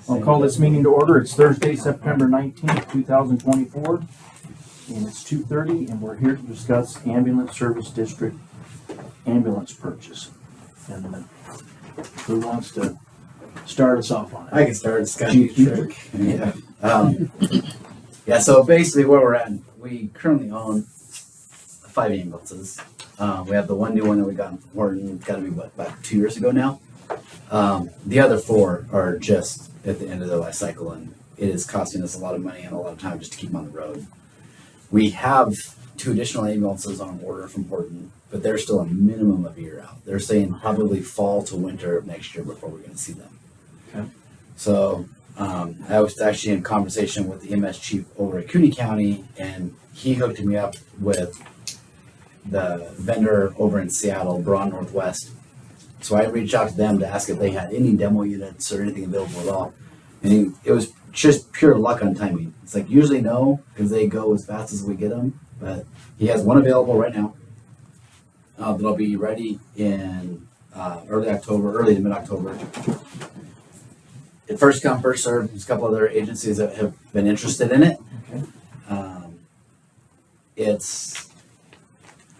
I'll call this meeting to order. It's Thursday, September 19th, 2024, and it's 2:30, and we're here to discuss Ambulance Service District ambulance purchase. And who wants to start us off on it? I can start. It's kind of trick. Yeah. So basically, where we're at, we currently own 5 ambulances. We have the one new one that we got in Horton. It's got to be about 2 years ago now. The other 4 are just at the end of their life cycle, and it is costing us a lot of money and a lot of time just to keep them on the road. We have 2 additional ambulances on order from Horton, but they're still a minimum of a year out. They're saying probably fall to winter of next year before we're going to see them. Okay. So I was actually in conversation with the EMS chief over at Cooney County, and he hooked me up with the vendor over in Seattle, Braun Northwest. So I reached out to them to ask if they had any demo units or anything available at all. And it was just pure luck on timing. It's like usually no, because they go as fast as we get them. But he has one available right now. That'll be ready in early to mid-October. It first come, first served. There's a couple other agencies that have been interested in it. Okay. It's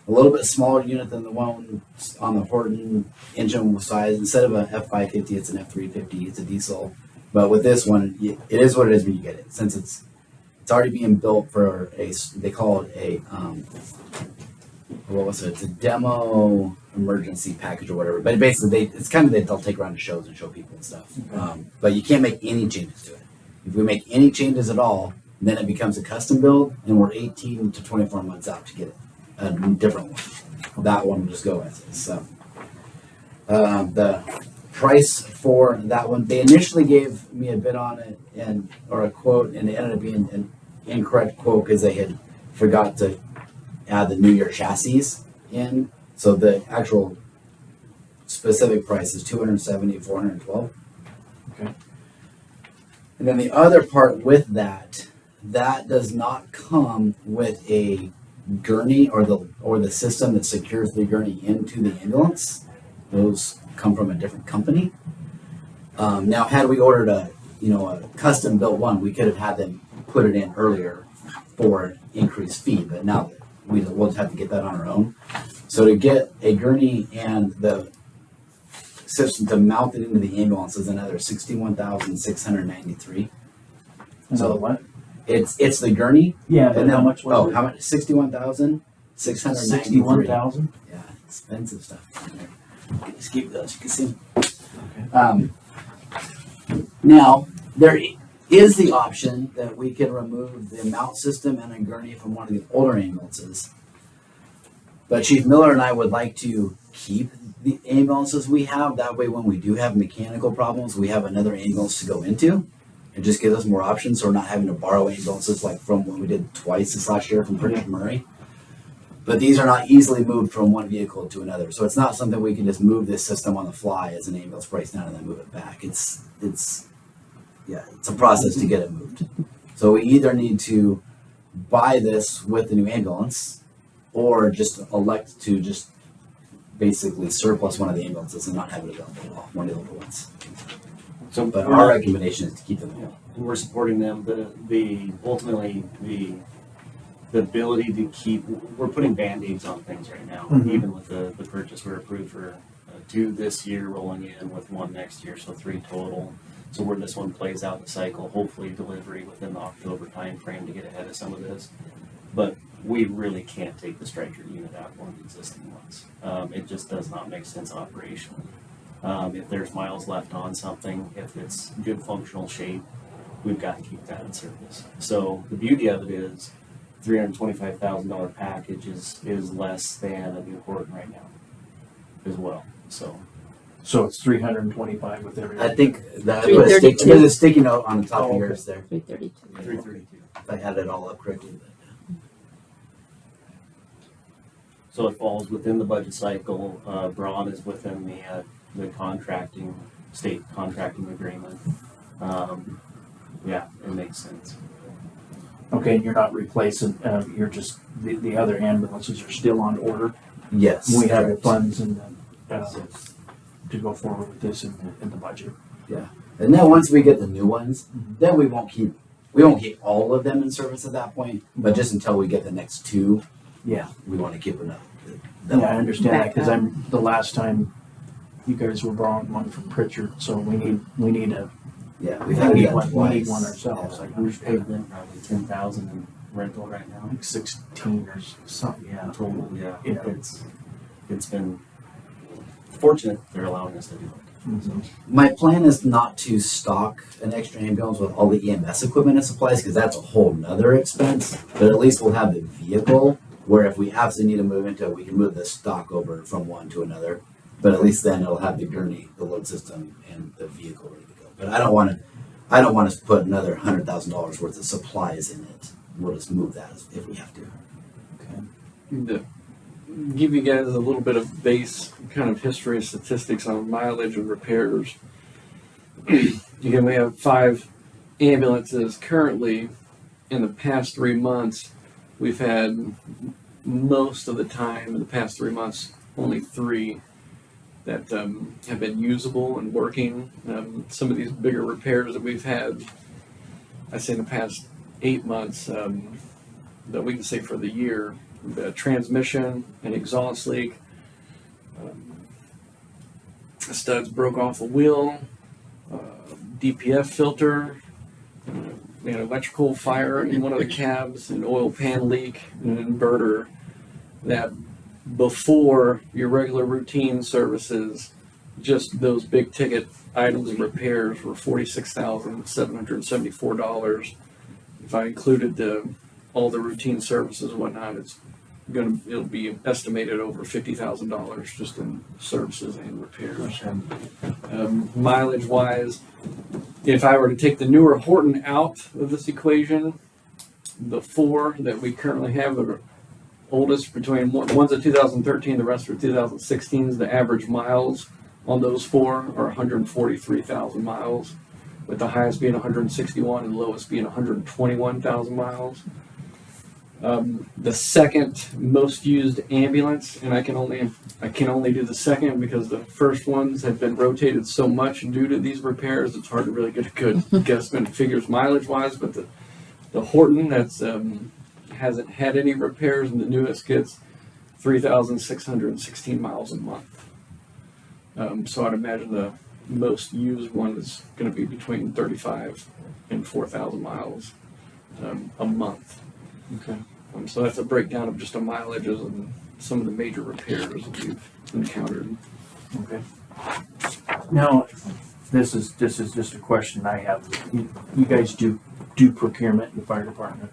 a little bit smaller unit than the one on the Horton engine size. Instead of an F550, it's an F350. It's a diesel. But with this one, it is what it is when you get it. Since it's already being built for they call it a, It's a demo emergency package or whatever. But basically, they'll take around to shows and show people and stuff. Okay. But you can't make any changes to it. If we make any changes at all, then it becomes a custom build, and we're 18 to 24 months out to get it. A different one. That one will just go as is. So the price for that one, they initially gave me a bid on it or a quote, and it ended up being an incorrect quote because they had forgot to add the New Year chassis in. So the actual specific price is $270,412. Okay. And then the other part with that does not come with a gurney or the system that secures the gurney into the ambulance. Those come from a different company. Now, had we ordered a custom built one, we could have had them put it in earlier for increased fee. But now we'll have to get that on our own. So to get a gurney and the system to mount it into the ambulance is another $61,693. So what? It's the gurney. Yeah, but how much was it? How much? $61,693. 61,000. Yeah, expensive stuff. Just keep those. You can see them. Okay. Now there is the option that we can remove the mount system and a gurney from one of the older ambulances. But Chief Miller and I would like to keep the ambulances we have. That way, when we do have mechanical problems, we have another ambulance to go into. It just gives us more options, so we're not having to borrow ambulances like from what we did twice this last year from British Murray. But these are not easily moved from one vehicle to another, so it's not something we can just move this system on the fly as an ambulance breaks down and then move it back. It's a process to get it moved. So we either need to buy this with the new ambulance, or just elect to just basically surplus one of the ambulances and not have it available at all, one of the older ones. So, But our recommendation is to keep them. yeah, and we're supporting them. Ultimately the ability to keep. We're putting band-aids on things right now. Mm-hmm. Even with the purchase, we're approved for 2 this year, rolling in with 1 next year, so 3 total. So where this one plays out the cycle, hopefully delivery within the October time frame to get ahead of some of this. But we really can't take the Stryker unit out of one of the existing ones. It just does not make sense operationally. If there's miles left on something, if it's good functional shape, we've got to keep that in service. So the beauty of it is $325,000 package is less than a new Horton right now as well. So it's 325 with everything. I think that 332. there's a sticky note on the top of yours there. 332. 332. If I had it all up correctly. So it falls within the budget cycle. Braun is within the state contracting agreement. Yeah, it makes sense. Okay, and you're not replacing, you're just, the other ambulances are still on order. Yes. We have the correct. funds and to go forward with this in the budget. Yeah. And then once we get the new ones, Mhm. then we won't keep all of them in service at that point. But just until we get the next two, Yeah, we want to keep them. yeah, I understand that, because the last time you guys were borrowing one from Pritchard, so we need a, Yeah, we we've had to do need that one, twice. we need one ourselves, Yeah. like, We've paid them probably 10,000 in rental right now. like 16 or something, yeah. Total, yeah. Yeah. It's been fortunate they're allowing us to do it. Mhm. My plan is not to stock an extra ambulance with all the EMS equipment and supplies because that's a whole nother expense. But at least we'll have the vehicle where if we absolutely need to move into it, we can move the stock over from one to another. But at least then it'll have the gurney, the load system, and the vehicle ready to go. But I don't want to put another $100,000 worth of supplies in it. We'll just move that if we have to. Okay. To give you guys a little bit of base kind of history and statistics on mileage and repairs. Again, we have 5 ambulances currently. In the past 3 months, we've had most of the time in the past 3 months only 3 that have been usable and working. Some of these bigger repairs that we've had, I say in the past 8 months, that we can say for the year, the transmission, an exhaust leak, studs broke off a wheel, DPF filter, we had electrical fire in one of the cabs, an oil pan leak, an inverter. That before your regular routine services, just those big ticket items and repairs were $46,774. If I included all the routine services and whatnot, it'll be estimated over $50,000 just in services and repairs. Mileage wise, if I were to take the newer Horton out of this equation, the 4 that we currently have are oldest between one's a 2013, the rest are 2016s. The average miles on those 4 are 143,000 miles, with the highest being 161 and the lowest being 121,000 miles. The second most used ambulance, and I can only do the second because the first ones have been rotated so much due to these repairs. It's hard to really get a good guesstimate figures mileage wise. But the Horton that's hasn't had any repairs, and the newest gets 3,616 miles a month. So I'd imagine the most used one is going to be between 35 and 4,000 miles a month. Okay. So that's a breakdown of just the mileages and some of the major repairs that we've encountered. Okay. Now, this is just a question I have. You guys do procurement in the fire department?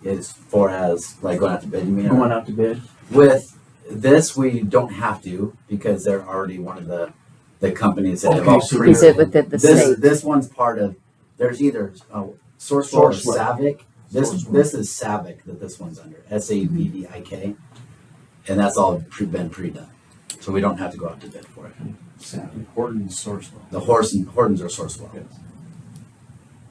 As far as like going out to bid, you mean? Going out to bid? With this, we don't have to because they're already one of the companies that have all so pre- Is it within the state? This one's part of. There's either Sourcewell or Sourcewell. Savic. Sourcewell. This is Savic that this one's under. SAVDIK, and that's all been pre-done, so we don't have to go out to bid for it. Horton's Sourcewell. The Hortons are Sourcewell. Yes.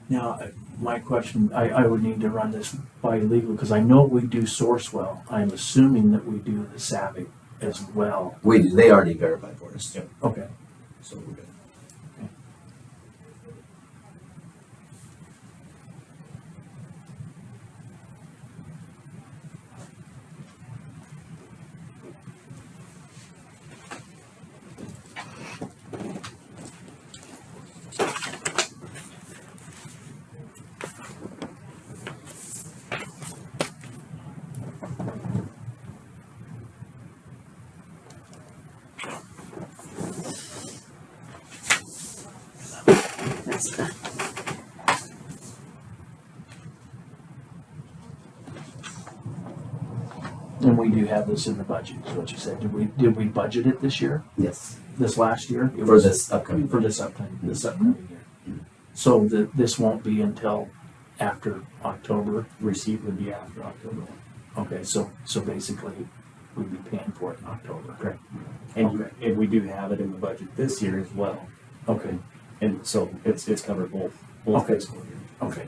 Now, my question, I would need to run this by legal, because I know we do Sourcewell. I'm assuming that we do the Savic as well. We do. They already verified for us. Yep. Okay. So we're good. That's the, And we do have this in the budget, is what you said. Did we budget it this year? Yes. This last year? It For was- this upcoming. For this upcoming year. So this won't be until after October? Receipt would be after October. Okay, so basically, we'd be paying for it in October. Correct. And, Okay. and we do have it in the budget this year as well. Okay, And so it's covered both Okay. fiscal years. okay.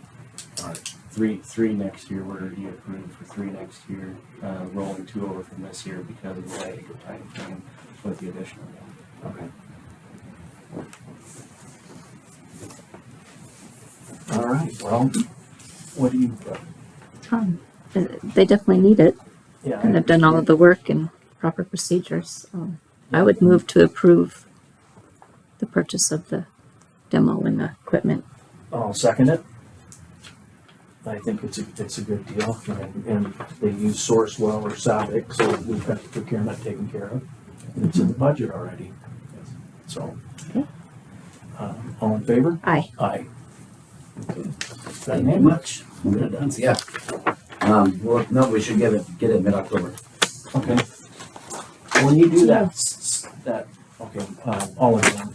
All right. Three next year, we're already approved for 3 next year, rolling 2 over from this year because of the lag of time frame with the additional one. Okay. All right, well, what do you, They definitely need it, and yeah, they've done all of the work and proper procedures. I would move to approve the purchase of the demo and the equipment. I'll second it. I think it's a good deal, and they use Sourcewell or Savick, so we've got the procurement taken care of. And it's in the budget already, so. Okay. All in favor? Aye. Aye. Thank you very much. We'll get it done. So, yeah. Well, no, we should get it mid-October. Okay. When you do that, okay, all in one.